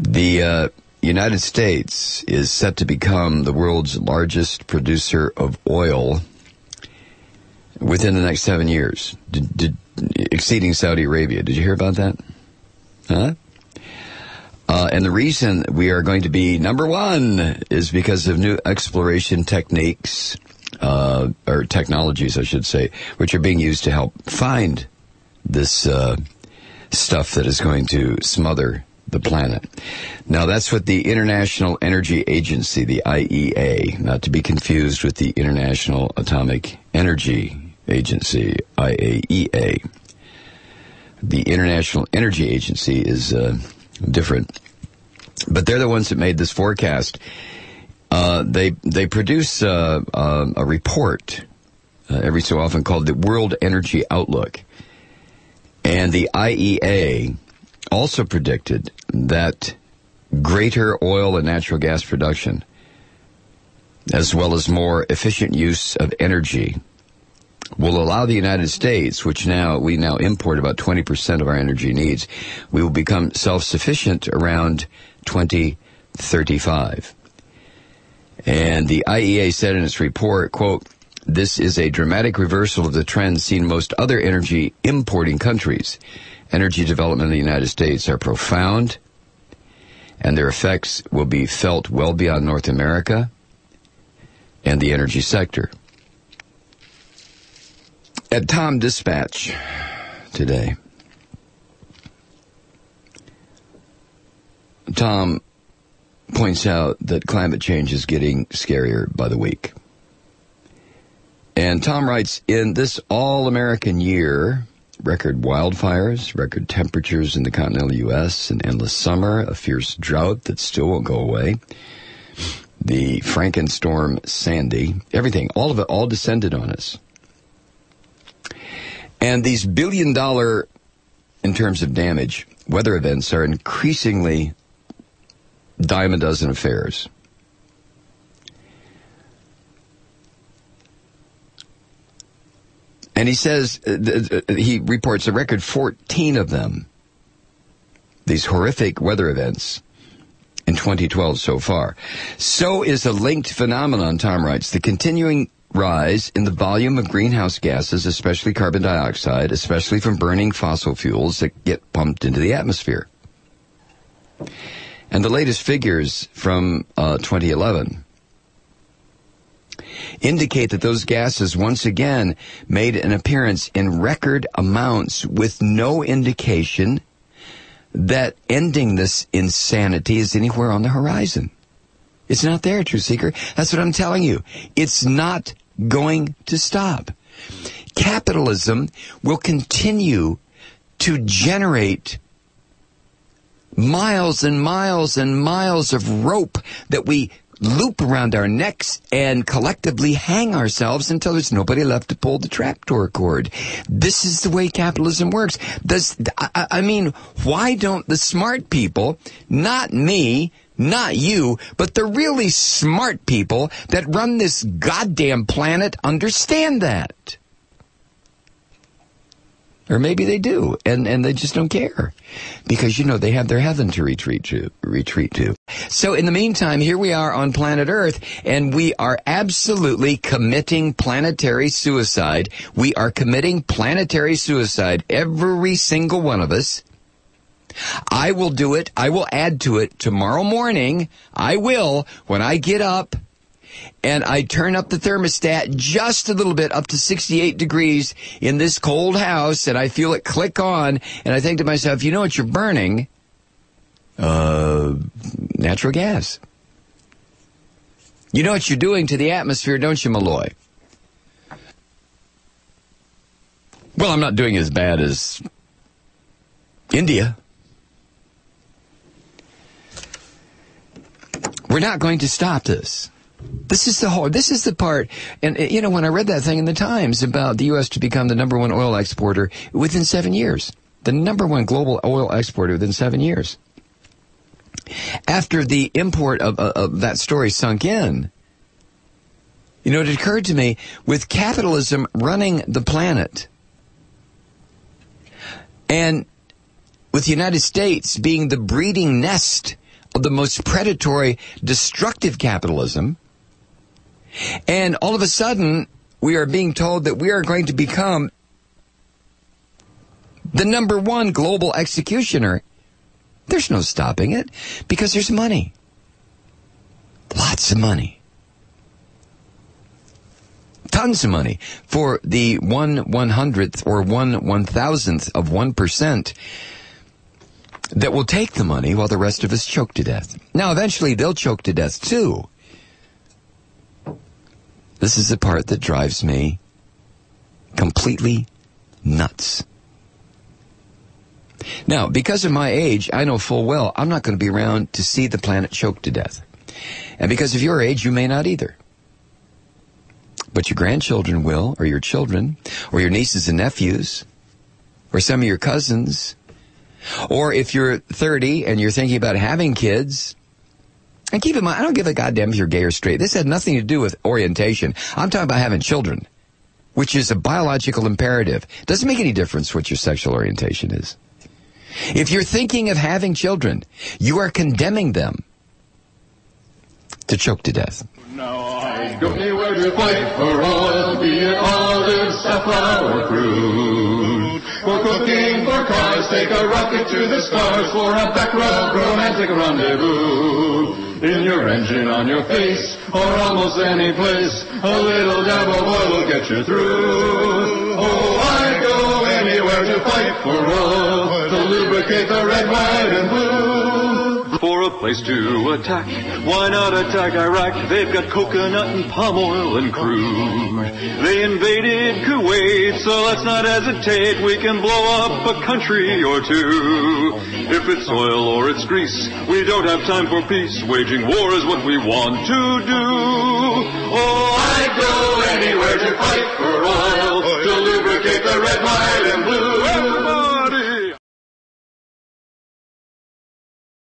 The United States is set to become the world's largest producer of oil within the next 7 years, exceeding Saudi Arabia. Did you hear about that? Huh? And the reason we are going to be number one is because of new exploration techniques, or technologies, I should say, which are being used to help find this stuff that is going to smother the planet. Now, that's what the International Energy Agency, the IEA, not to be confused with the International Atomic Energy Agency, IAEA. The International Energy Agency is different, but they're the ones that made this forecast. They produce a report every so often called the World Energy Outlook, and the IEA also predicted that greater oil and natural gas production, as well as more efficient use of energy, will allow the United States, which we now import about 20% of our energy needs, we will become self-sufficient around 2035. And the IEA said in its report, quote, "This is a dramatic reversal of the trend seen in most other energy importing countries. Energy development in the United States are profound, and their effects will be felt well beyond North America and the energy sector." At Tom Dispatch today, Tom points out that climate change is getting scarier by the week. And Tom writes, in this all-American year, record wildfires, record temperatures in the continental U.S., an endless summer, a fierce drought that still won't go away, the Frankenstorm Sandy, everything, all of it, all descended on us. And these billion-dollar, in terms of damage, weather events are increasingly dime a dozen affairs. And he says, he reports a record 14 of them, these horrific weather events, in 2012 so far. So is a linked phenomenon, Tom writes, the continuing rise in the volume of greenhouse gases, especially carbon dioxide, especially from burning fossil fuels that get pumped into the atmosphere. And the latest figures from 2011 indicate that those gases once again made an appearance in record amounts, with no indication that ending this insanity is anywhere on the horizon. It's not there, Truth Seeker. That's what I'm telling you. It's not going to stop. Capitalism will continue to generate miles and miles and miles of rope that we loop around our necks and collectively hang ourselves until there's nobody left to pull the trapdoor cord. This is the way capitalism works. I mean, why don't the smart people, not me, not you, but the really smart people that run this goddamn planet, understand that? Or maybe they do, and they just don't care. Because, they have their heaven to retreat to. So in the meantime, here we are on planet Earth, and we are absolutely committing planetary suicide. We are committing planetary suicide, every single one of us. I will do it. I will add to it tomorrow morning. I will, when I get up and I turn up the thermostat just a little bit up to 68 degrees in this cold house, and I feel it click on, and I think to myself, you know what you're burning? Natural gas. You know what you're doing to the atmosphere, don't you, Malloy? Well, I'm not doing as bad as India. We're not going to stop this. This is the part, and when I read that thing in the Times about the U.S. to become the number one oil exporter within 7 years, the number one global oil exporter within 7 years. After the import of that story sunk in, it occurred to me, with capitalism running the planet, and with the United States being the breeding nest of the most predatory, destructive capitalism. And all of a sudden, we are being told that we are going to become the number one global executioner. There's no stopping it because there's money. Lots of money. Tons of money for the 1/100th or 1/1000th of 1% that will take the money while the rest of us choke to death. Now, eventually they'll choke to death too. This is the part that drives me completely nuts. Now, because of my age, I know full well I'm not going to be around to see the planet choke to death. And because of your age, you may not either. But your grandchildren will, or your children, or your nieces and nephews, or some of your cousins. Or if you're 30 and you're thinking about having kids, and keep in mind, I don't give a goddamn if you're gay or straight. This had nothing to do with orientation. I'm talking about having children, which is a biological imperative. It doesn't make any difference what your sexual orientation is. If you're thinking of having children, you are condemning them to choke to death. Now I go anywhere to fight for oil, be it olive, safflower, crude. For cooking, for cars, take a rocket to the stars, for a back rub, romantic rendezvous. In your engine, on your face, or almost any place, a little dab of oil will get you through. Oh, I go anywhere to fight for oil, to lubricate the red, white, and blue. For a place to attack, why not attack Iraq? They've got coconut and palm oil and crude. They invaded Kuwait, so let's not hesitate. We can blow up a country or two. If it's oil or it's grease, we don't have time for peace. Waging war is what we want to do. Oh, I'd go anywhere to fight for